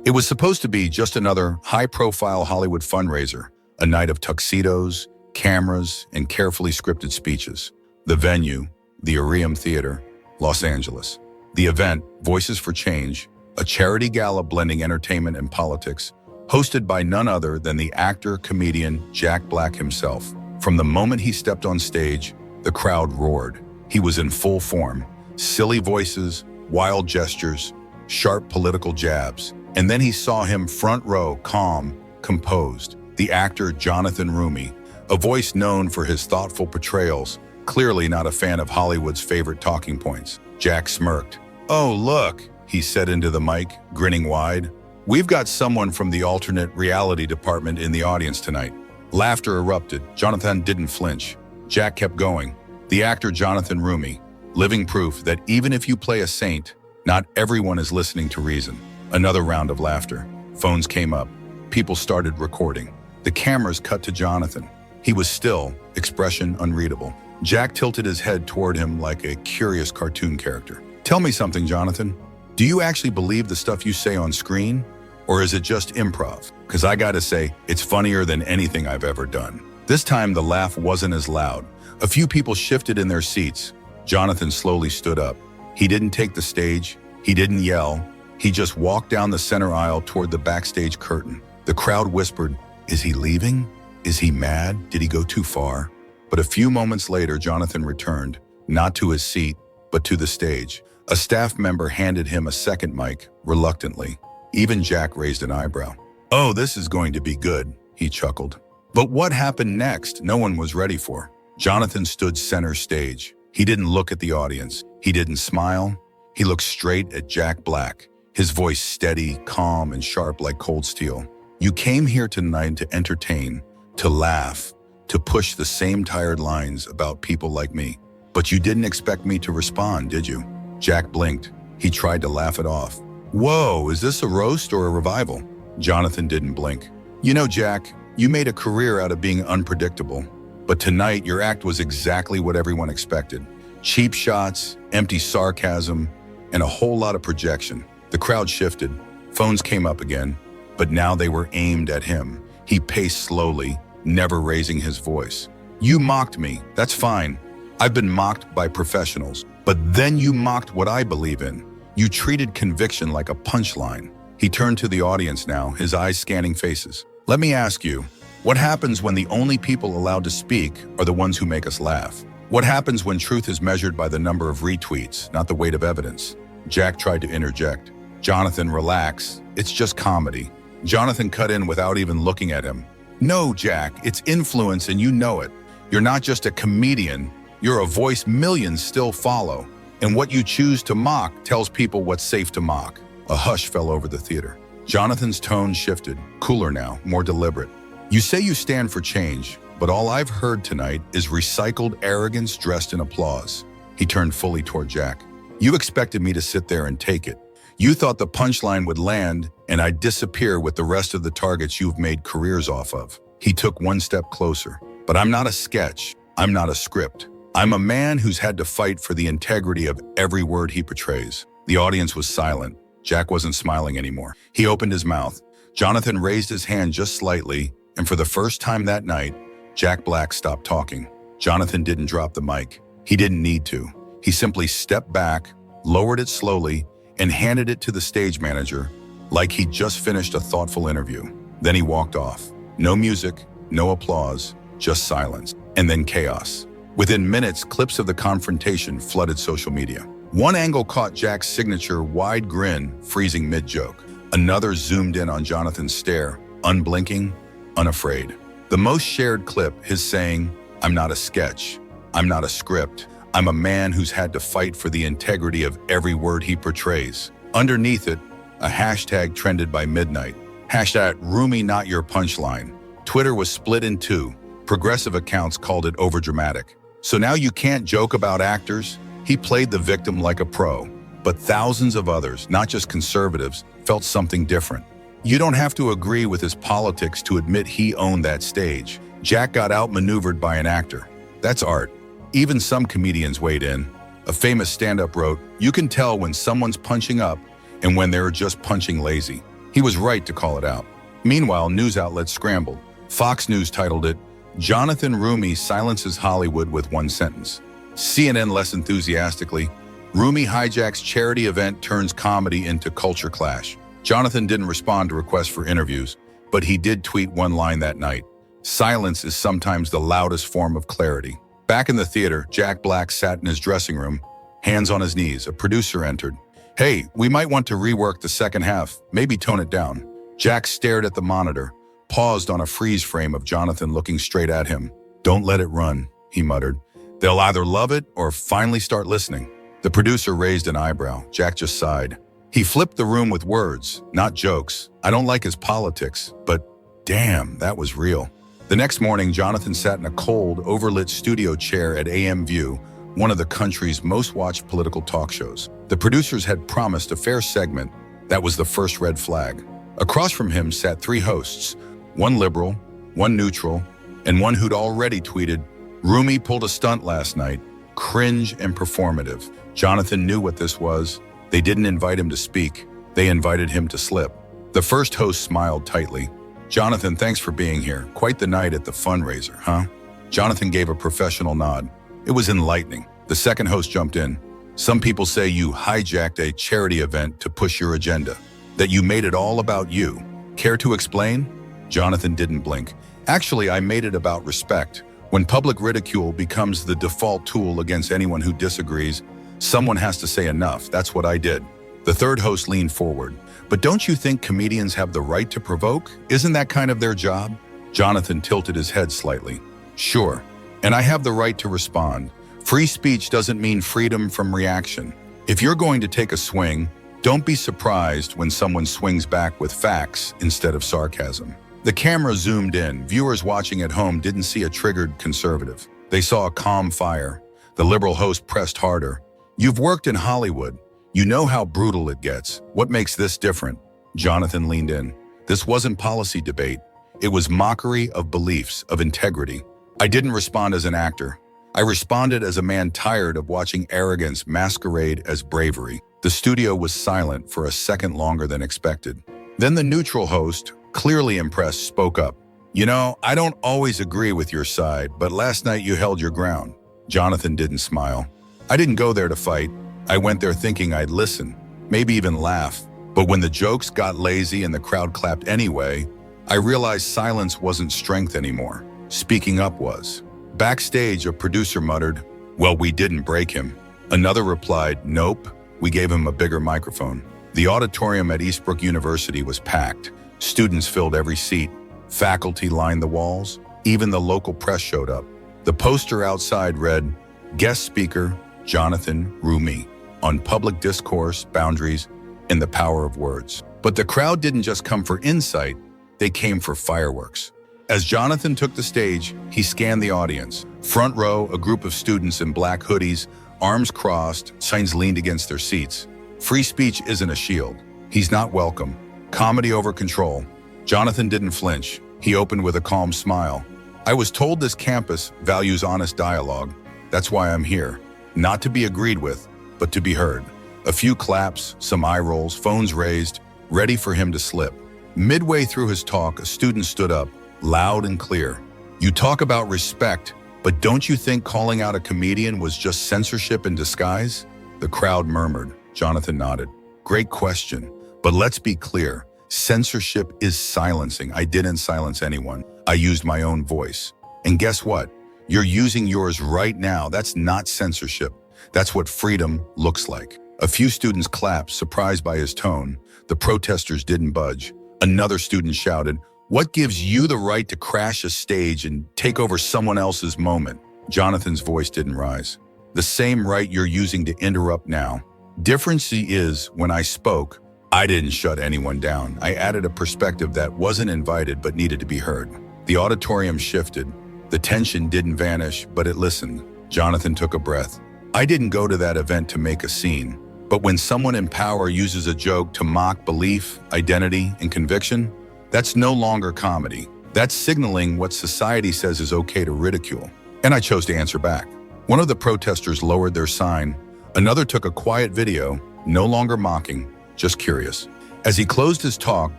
It was supposed to be just another high-profile Hollywood fundraiser, a night of tuxedos, cameras, and carefully scripted speeches. The venue, the Arium Theater, Los Angeles. The event, Voices for Change, a charity gala blending entertainment and politics, hosted by none other than the actor-comedian Jack Black himself. From the moment he stepped on stage, the crowd roared. He was in full form, silly voices, wild gestures, sharp political jabs. And then he saw him front row, calm, composed. The actor Jonathan Roumie, a voice known for his thoughtful portrayals, clearly not a fan of Hollywood's favorite talking points. Jack smirked. "Oh, look," he said into the mic, grinning wide. "We've got someone from the alternate reality department in the audience tonight." Laughter erupted. Jonathan didn't flinch. Jack kept going. The actor Jonathan Roumie, living proof that even if you play a saint, not everyone is listening to reason. Another round of laughter. Phones came up. People started recording. The cameras cut to Jonathan. He was still, expression unreadable. Jack tilted his head toward him like a curious cartoon character. "Tell me something, Jonathan. Do you actually believe the stuff you say on screen? Or is it just improv? Because I gotta say, it's funnier than anything I've ever done." This time, the laugh wasn't as loud. A few people shifted in their seats. Jonathan slowly stood up. He didn't take the stage. He didn't yell. He just walked down the center aisle toward the backstage curtain. The crowd whispered, "Is he leaving? Is he mad? Did he go too far?" But a few moments later, Jonathan returned, not to his seat, but to the stage. A staff member handed him a second mic, reluctantly. Even Jack raised an eyebrow. "Oh, this is going to be good," he chuckled. But what happened next, no one was ready for. Jonathan stood center stage. He didn't look at the audience. He didn't smile. He looked straight at Jack Black, his voice steady, calm, and sharp like cold steel. "You came here tonight to entertain, to laugh, to push the same tired lines about people like me. But you didn't expect me to respond, did you?" Jack blinked. He tried to laugh it off. "Whoa, is this a roast or a revival?" Jonathan didn't blink. "You know, Jack, you made a career out of being unpredictable. But tonight, your act was exactly what everyone expected. Cheap shots, empty sarcasm, and a whole lot of projection." The crowd shifted. Phones came up again, but now they were aimed at him. He paced slowly, never raising his voice. "You mocked me. That's fine. I've been mocked by professionals. But then you mocked what I believe in. You treated conviction like a punchline." He turned to the audience now, his eyes scanning faces. "Let me ask you, what happens when the only people allowed to speak are the ones who make us laugh? What happens when truth is measured by the number of retweets, not the weight of evidence?" Jack tried to interject. "Jonathan, relax. It's just comedy." Jonathan cut in without even looking at him. "No, Jack, it's influence and you know it. You're not just a comedian. You're a voice millions still follow. And what you choose to mock tells people what's safe to mock." A hush fell over the theater. Jonathan's tone shifted, cooler now, more deliberate. "You say you stand for change, but all I've heard tonight is recycled arrogance dressed in applause." He turned fully toward Jack. "You expected me to sit there and take it. You thought the punchline would land and I'd disappear with the rest of the targets you've made careers off of." He took one step closer. "But I'm not a sketch. I'm not a script. I'm a man who's had to fight for the integrity of every word he portrays." The audience was silent. Jack wasn't smiling anymore. He opened his mouth. Jonathan raised his hand just slightly, and for the first time that night, Jack Black stopped talking. Jonathan didn't drop the mic. He didn't need to. He simply stepped back, lowered it slowly, and handed it to the stage manager like he'd just finished a thoughtful interview. Then he walked off. No music, no applause, just silence, and then chaos. Within minutes, clips of the confrontation flooded social media. One angle caught Jack's signature wide grin, freezing mid-joke. Another zoomed in on Jonathan's stare, unblinking, unafraid. The most shared clip, his saying, "I'm not a sketch. I'm not a script. I'm a man who's had to fight for the integrity of every word he portrays." Underneath it, a hashtag trended by midnight. Hashtag Roumie not your punchline. Twitter was split in two. Progressive accounts called it overdramatic. "So now you can't joke about actors? He played the victim like a pro." But thousands of others, not just conservatives, felt something different. "You don't have to agree with his politics to admit he owned that stage. Jack got outmaneuvered by an actor. That's art." Even some comedians weighed in. A famous stand-up wrote, "You can tell when someone's punching up and when they're just punching lazy." He was right to call it out. Meanwhile, news outlets scrambled. Fox News titled it, "Jonathan Roumie silences Hollywood with one sentence." CNN less enthusiastically, "Roumie hijacks charity event turns comedy into culture clash." Jonathan didn't respond to requests for interviews, but he did tweet one line that night. "Silence is sometimes the loudest form of clarity." Back in the theater, Jack Black sat in his dressing room, hands on his knees. A producer entered. "Hey, we might want to rework the second half, maybe tone it down." Jack stared at the monitor, paused on a freeze frame of Jonathan looking straight at him. "Don't let it run," he muttered. "They'll either love it or finally start listening." The producer raised an eyebrow. Jack just sighed. He flipped the room with words, not jokes. "I don't like his politics, but damn, that was real." The next morning, Jonathan sat in a cold, overlit studio chair at AM View, one of the country's most watched political talk shows. The producers had promised a fair segment. That was the first red flag. Across from him sat three hosts, one liberal, one neutral, and one who'd already tweeted, "Roumie pulled a stunt last night, cringe and performative." Jonathan knew what this was. They didn't invite him to speak. They invited him to slip. The first host smiled tightly. "Jonathan, thanks for being here. Quite the night at the fundraiser, huh?" Jonathan gave a professional nod. It was enlightening. The second host jumped in. "Some people say you hijacked a charity event to push your agenda, that you made it all about you. Care to explain?" Jonathan didn't blink. "Actually, I made it about respect. When public ridicule becomes the default tool against anyone who disagrees, someone has to say enough. That's what I did." The third host leaned forward. "But don't you think comedians have the right to provoke? Isn't that kind of their job?" Jonathan tilted his head slightly. "Sure, and I have the right to respond. Free speech doesn't mean freedom from reaction. If you're going to take a swing, don't be surprised when someone swings back with facts instead of sarcasm." The camera zoomed in. Viewers watching at home didn't see a triggered conservative. They saw a calm fire. The liberal host pressed harder. "You've worked in Hollywood. You know how brutal it gets. What makes this different?" Jonathan leaned in. "This wasn't policy debate. It was mockery of beliefs, of integrity. I didn't respond as an actor. I responded as a man tired of watching arrogance masquerade as bravery." The studio was silent for a second longer than expected. Then the neutral host, clearly impressed, spoke up. "You know, I don't always agree with your side, but last night you held your ground." Jonathan didn't smile. "I didn't go there to fight. I went there thinking I'd listen, maybe even laugh. But when the jokes got lazy and the crowd clapped anyway, I realized silence wasn't strength anymore. Speaking up was." Backstage, a producer muttered, "Well, we didn't break him." Another replied, "Nope, we gave him a bigger microphone." The auditorium at Eastbrook University was packed. Students filled every seat. Faculty lined the walls. Even the local press showed up. The poster outside read, "Guest speaker, Jonathan Roumie, on public discourse, boundaries, and the power of words." But the crowd didn't just come for insight, they came for fireworks. As Jonathan took the stage, he scanned the audience. Front row, a group of students in black hoodies, arms crossed, signs leaned against their seats. Free speech isn't a shield. He's not welcome. Comedy over control. Jonathan didn't flinch. He opened with a calm smile. "I was told this campus values honest dialogue. That's why I'm here. Not to be agreed with, but to be heard." A few claps, some eye rolls, phones raised, ready for him to slip. Midway through his talk, a student stood up, loud and clear. "You talk about respect, but don't you think calling out a comedian was just censorship in disguise?" The crowd murmured. Jonathan nodded. "Great question, but let's be clear. Censorship is silencing. I didn't silence anyone. I used my own voice. And guess what? You're using yours right now. That's not censorship. That's what freedom looks like." A few students clapped, surprised by his tone. The protesters didn't budge. Another student shouted, "What gives you the right to crash a stage and take over someone else's moment?" Jonathan's voice didn't rise. "The same right you're using to interrupt now. Difference is, when I spoke, I didn't shut anyone down. I added a perspective that wasn't invited but needed to be heard." The auditorium shifted. The tension didn't vanish, but it listened. Jonathan took a breath. "I didn't go to that event to make a scene. But when someone in power uses a joke to mock belief, identity, and conviction, that's no longer comedy. That's signaling what society says is okay to ridicule." And I chose to answer back. One of the protesters lowered their sign. Another took a quiet video, no longer mocking, just curious. As he closed his talk,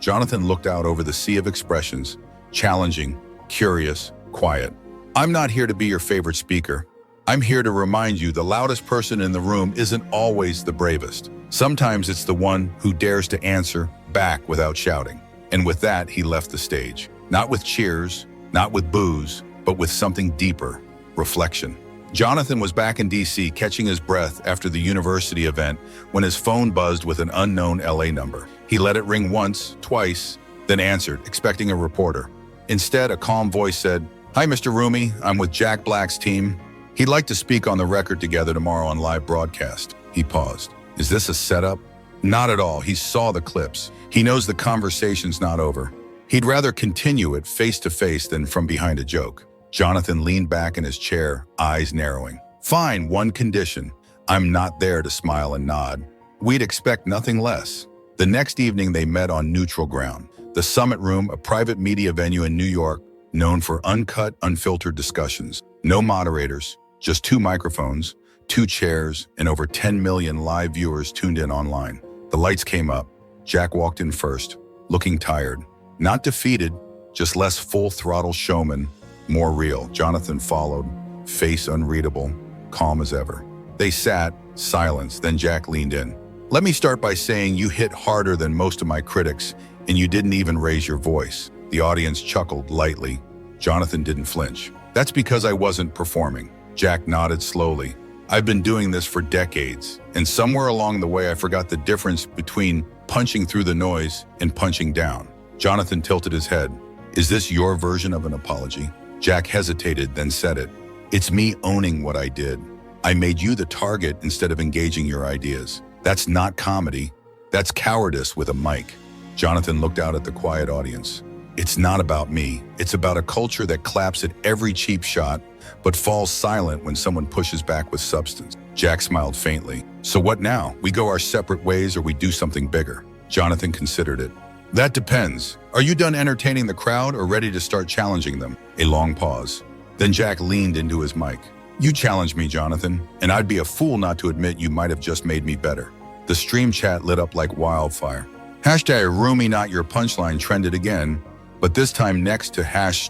Jonathan looked out over the sea of expressions, challenging, curious, quiet. I'm not here to be your favorite speaker. I'm here to remind you the loudest person in the room isn't always the bravest. Sometimes it's the one who dares to answer back without shouting. And with that, he left the stage. Not with cheers, not with boos, but with something deeper, reflection. Jonathan was back in D.C. catching his breath after the university event when his phone buzzed with an unknown LA number. He let it ring once, twice, then answered, expecting a reporter. Instead, a calm voice said, "Hi, Mr. Roumie, I'm with Jack Black's team. He'd like to speak on the record together tomorrow on live broadcast." He paused. Is this a setup? Not at all. He saw the clips. He knows the conversation's not over. He'd rather continue it face to face than from behind a joke. Jonathan leaned back in his chair, eyes narrowing. Fine, one condition. I'm not there to smile and nod. We'd expect nothing less. The next evening they met on neutral ground. The Summit Room, a private media venue in New York, known for uncut, unfiltered discussions. No moderators, just 2 microphones, 2 chairs, and over 10 million live viewers tuned in online. The lights came up. Jack walked in first, looking tired. Not defeated, just less full-throttle showman, more real. Jonathan followed, face unreadable, calm as ever. They sat, silence, then Jack leaned in. Let me start by saying you hit harder than most of my critics, and you didn't even raise your voice. The audience chuckled lightly. Jonathan didn't flinch. That's because I wasn't performing. Jack nodded slowly. I've been doing this for decades, and somewhere along the way I forgot the difference between punching through the noise and punching down. Jonathan tilted his head. Is this your version of an apology? Jack hesitated, then said it. It's me owning what I did. I made you the target instead of engaging your ideas. That's not comedy. That's cowardice with a mic. Jonathan looked out at the quiet audience. It's not about me. It's about a culture that claps at every cheap shot, but falls silent when someone pushes back with substance. Jack smiled faintly. So what now? We go our separate ways or we do something bigger? Jonathan considered it. That depends. Are you done entertaining the crowd or ready to start challenging them? A long pause. Then Jack leaned into his mic. You challenge me, Jonathan, and I'd be a fool not to admit you might have just made me better. The stream chat lit up like wildfire. #Roumie not your punchline trended again, but this time next to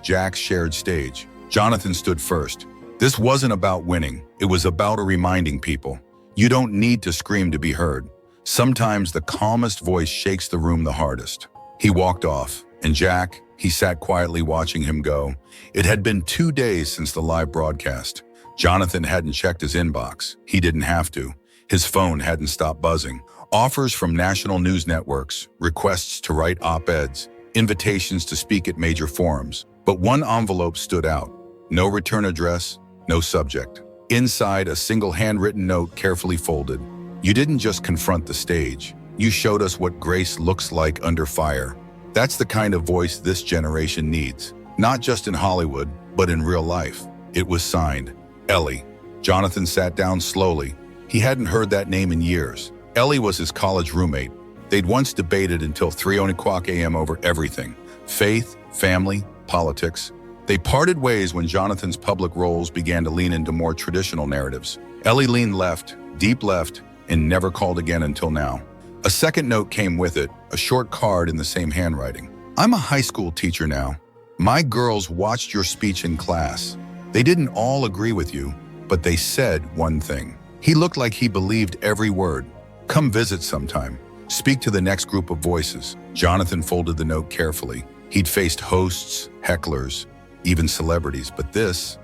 #Jack shared stage. Jonathan stood first. This wasn't about winning. It was about reminding people. You don't need to scream to be heard. Sometimes the calmest voice shakes the room the hardest. He walked off, and Jack, he sat quietly watching him go. It had been 2 days since the live broadcast. Jonathan hadn't checked his inbox. He didn't have to. His phone hadn't stopped buzzing. Offers from national news networks, requests to write op-eds, invitations to speak at major forums. But one envelope stood out. No return address, no subject. Inside, a single handwritten note carefully folded. You didn't just confront the stage. You showed us what grace looks like under fire. That's the kind of voice this generation needs. Not just in Hollywood, but in real life. It was signed, Ellie. Jonathan sat down slowly. He hadn't heard that name in years. Ellie was his college roommate. They'd once debated until 3:00 a.m. over everything. Faith, family, politics. They parted ways when Jonathan's public roles began to lean into more traditional narratives. Ellie leaned left, deep left, and never called again until now. A second note came with it, a short card in the same handwriting. I'm a high school teacher now. My girls watched your speech in class. They didn't all agree with you, but they said one thing. He looked like he believed every word. Come visit sometime. Speak to the next group of voices. Jonathan folded the note carefully. He'd faced hosts, hecklers, even celebrities, but this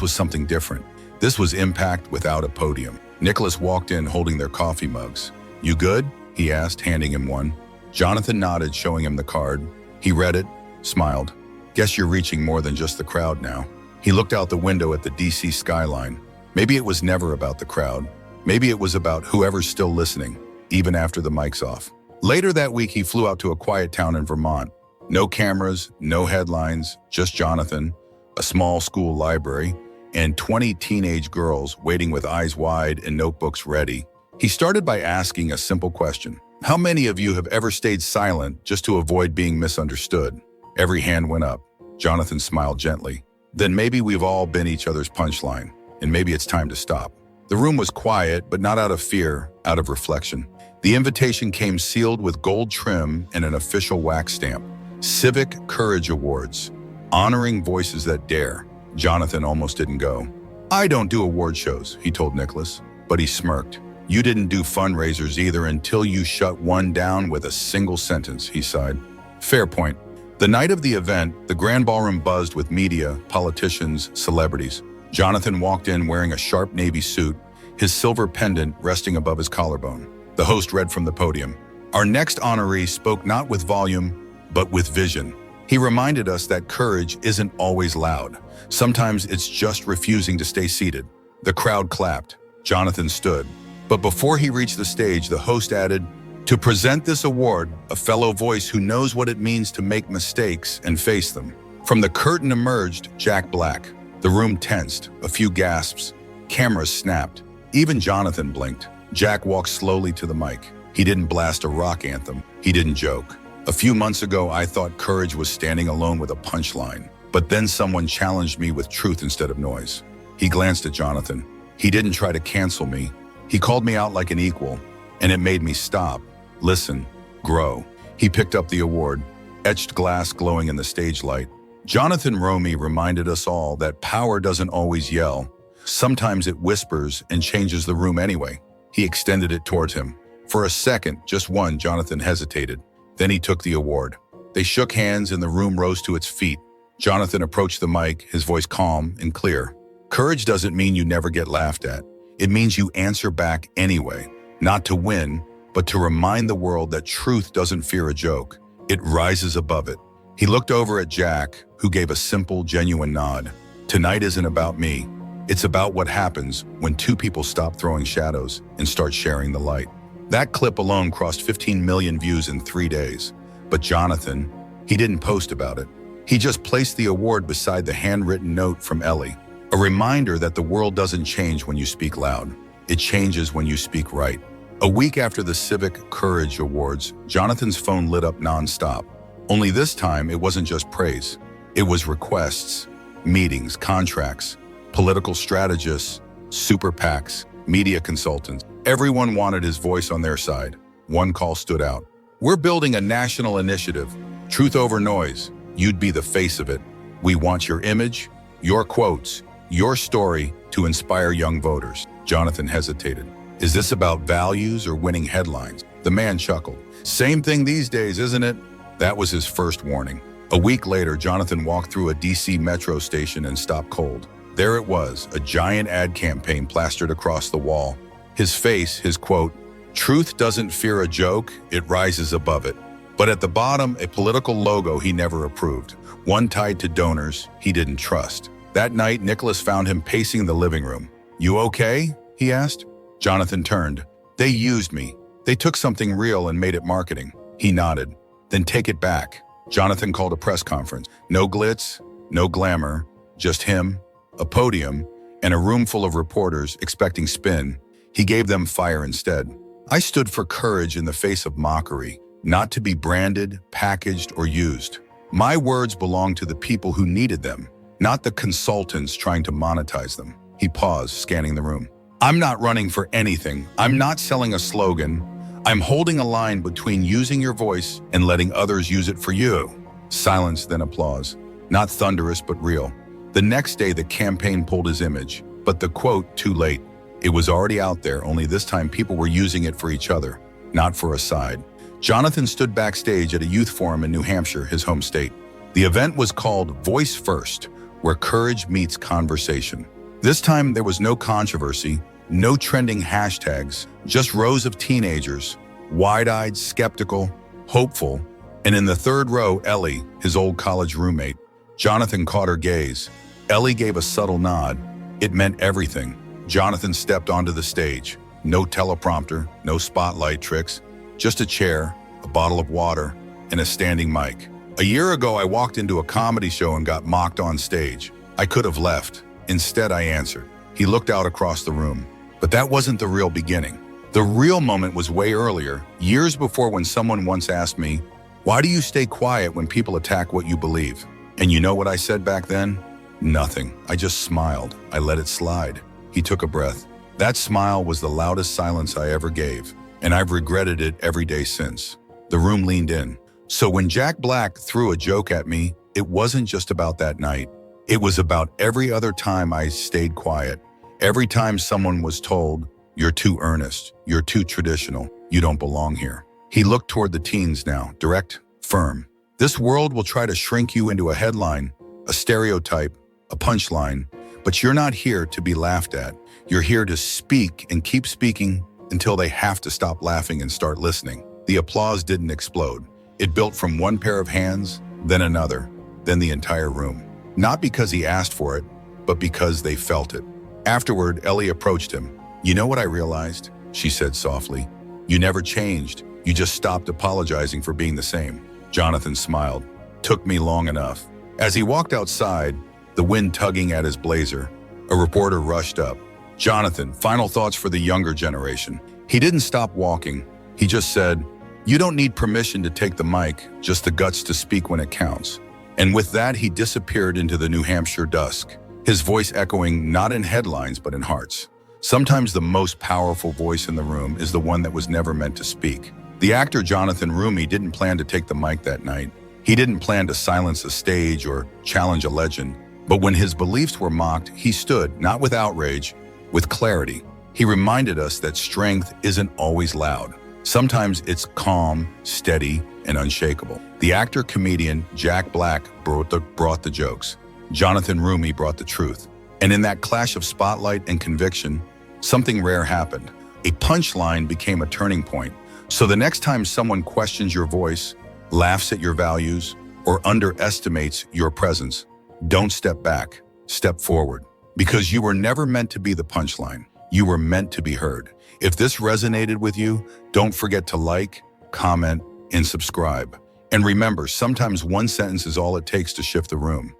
was something different. This was impact without a podium. Nicholas walked in holding their coffee mugs. You good? He asked, handing him one. Jonathan nodded, showing him the card. He read it, smiled. Guess you're reaching more than just the crowd now. He looked out the window at the DC skyline. Maybe it was never about the crowd. Maybe it was about whoever's still listening, even after the mic's off. Later that week, he flew out to a quiet town in Vermont. No cameras, no headlines, just Jonathan, a small school library, and 20 teenage girls waiting with eyes wide and notebooks ready. He started by asking a simple question. How many of you have ever stayed silent just to avoid being misunderstood? Every hand went up. Jonathan smiled gently. Then maybe we've all been each other's punchline, and maybe it's time to stop. The room was quiet, but not out of fear, out of reflection. The invitation came sealed with gold trim and an official wax stamp. Civic Courage Awards, honoring voices that dare. Jonathan almost didn't go. "I don't do award shows," he told Nicholas, but he smirked. "You didn't do fundraisers either until you shut one down with a single sentence," he sighed. Fair point. The night of the event, the grand ballroom buzzed with media, politicians, celebrities. Jonathan walked in wearing a sharp navy suit, his silver pendant resting above his collarbone. The host read from the podium. Our next honoree spoke not with volume, but with vision. He reminded us that courage isn't always loud. Sometimes it's just refusing to stay seated. The crowd clapped. Jonathan stood. But before he reached the stage, the host added, "To present this award, a fellow voice who knows what it means to make mistakes and face them." From the curtain emerged Jack Black. The room tensed, a few gasps. Cameras snapped. Even Jonathan blinked. Jack walked slowly to the mic. He didn't blast a rock anthem. He didn't joke. "A few months ago, I thought courage was standing alone with a punchline. But then someone challenged me with truth instead of noise." He glanced at Jonathan. "He didn't try to cancel me. He called me out like an equal, and it made me stop, listen, grow." He picked up the award, etched glass glowing in the stage light. Jonathan Roumie reminded us all that power doesn't always yell. Sometimes it whispers and changes the room anyway. He extended it towards him. For a second, just one, Jonathan hesitated. Then he took the award. They shook hands and the room rose to its feet. Jonathan approached the mic, his voice calm and clear. "Courage doesn't mean you never get laughed at. It means you answer back anyway. Not to win, but to remind the world that truth doesn't fear a joke. It rises above it." He looked over at Jack, who gave a simple, genuine nod. "Tonight isn't about me. It's about what happens when two people stop throwing shadows and start sharing the light." That clip alone crossed 15 million views in 3 days. But Jonathan, he didn't post about it. He just placed the award beside the handwritten note from Ellie. A reminder that the world doesn't change when you speak loud. It changes when you speak right. A week after the Civic Courage Awards, Jonathan's phone lit up nonstop. Only this time, it wasn't just praise. It was requests, meetings, contracts, political strategists, super PACs, media consultants. Everyone wanted his voice on their side. One call stood out. "We're building a national initiative. Truth over noise. You'd be the face of it. We want your image, your quotes, your story to inspire young voters." Jonathan hesitated. "Is this about values or winning headlines?" The man chuckled. "Same thing these days, isn't it?" That was his first warning. A week later, Jonathan walked through a DC metro station and stopped cold. There it was, a giant ad campaign plastered across the wall. His face, his quote, "Truth doesn't fear a joke, it rises above it." But at the bottom, a political logo he never approved, one tied to donors he didn't trust. That night, Nicholas found him pacing the living room. "You okay?" he asked. Jonathan turned. "They used me. They took something real and made it marketing." He nodded. "Then take it back." Jonathan called a press conference. No glitz, no glamour, just him, a podium, and a room full of reporters expecting spin. He gave them fire instead. "I stood for courage in the face of mockery, not to be branded, packaged, or used. My words belong to the people who needed them, not the consultants trying to monetize them." He paused, scanning the room. "I'm not running for anything. I'm not selling a slogan. I'm holding a line between using your voice and letting others use it for you." Silence, then applause. Not thunderous, but real. The next day, the campaign pulled his image, but the quote, too late. It was already out there, only this time people were using it for each other, not for a side. Jonathan stood backstage at a youth forum in New Hampshire, his home state. The event was called Voice First, where courage meets conversation. This time, there was no controversy, no trending hashtags, just rows of teenagers, wide-eyed, skeptical, hopeful, and in the third row, Ellie, his old college roommate. Jonathan caught her gaze. Ellie gave a subtle nod. It meant everything. Jonathan stepped onto the stage. No teleprompter, no spotlight tricks, just a chair, a bottle of water, and a standing mic. "A year ago, I walked into a comedy show and got mocked on stage. I could have left. Instead, I answered." He looked out across the room. But that wasn't the real beginning. The real moment was way earlier, years before, when someone once asked me, "Why do you stay quiet when people attack what you believe?" And you know what I said back then? Nothing. I just smiled. I let it slide. He took a breath. That smile was the loudest silence I ever gave. and I've regretted it every day since. The room leaned in. So when Jack Black threw a joke at me, it wasn't just about that night. It was about every other time I stayed quiet. Every time someone was told, "You're too earnest, you're too traditional, you don't belong here." He looked toward the teens now, direct, firm. This world will try to shrink you into a headline, a stereotype, a punchline, but you're not here to be laughed at. You're here to speak and keep speaking until they have to stop laughing and start listening. The applause didn't explode. It built from one pair of hands, then another, then the entire room. Not because he asked for it, but because they felt it. Afterward, Ellie approached him. "You know what I realized?" she said softly. "You never changed. You just stopped apologizing for being the same." Jonathan smiled. "Took me long enough." As he walked outside, the wind tugging at his blazer, a reporter rushed up. "Jonathan, final thoughts for the younger generation." He didn't stop walking. He just said, "You don't need permission to take the mic, just the guts to speak when it counts." And with that, he disappeared into the New Hampshire dusk, his voice echoing not in headlines but in hearts. Sometimes the most powerful voice in the room is the one that was never meant to speak. The actor Jonathan Roumie didn't plan to take the mic that night. He didn't plan to silence a stage or challenge a legend. But when his beliefs were mocked, he stood, not with outrage, with clarity. He reminded us that strength isn't always loud. Sometimes it's calm, steady, and unshakable. The actor-comedian Jack Black brought the jokes. Jonathan Roumie brought the truth. And in that clash of spotlight and conviction, something rare happened. A punchline became a turning point. So the next time someone questions your voice, laughs at your values, or underestimates your presence, don't step back, step forward. Because you were never meant to be the punchline. You were meant to be heard. If this resonated with you, don't forget to like, comment, and subscribe. And remember, sometimes one sentence is all it takes to shift the room.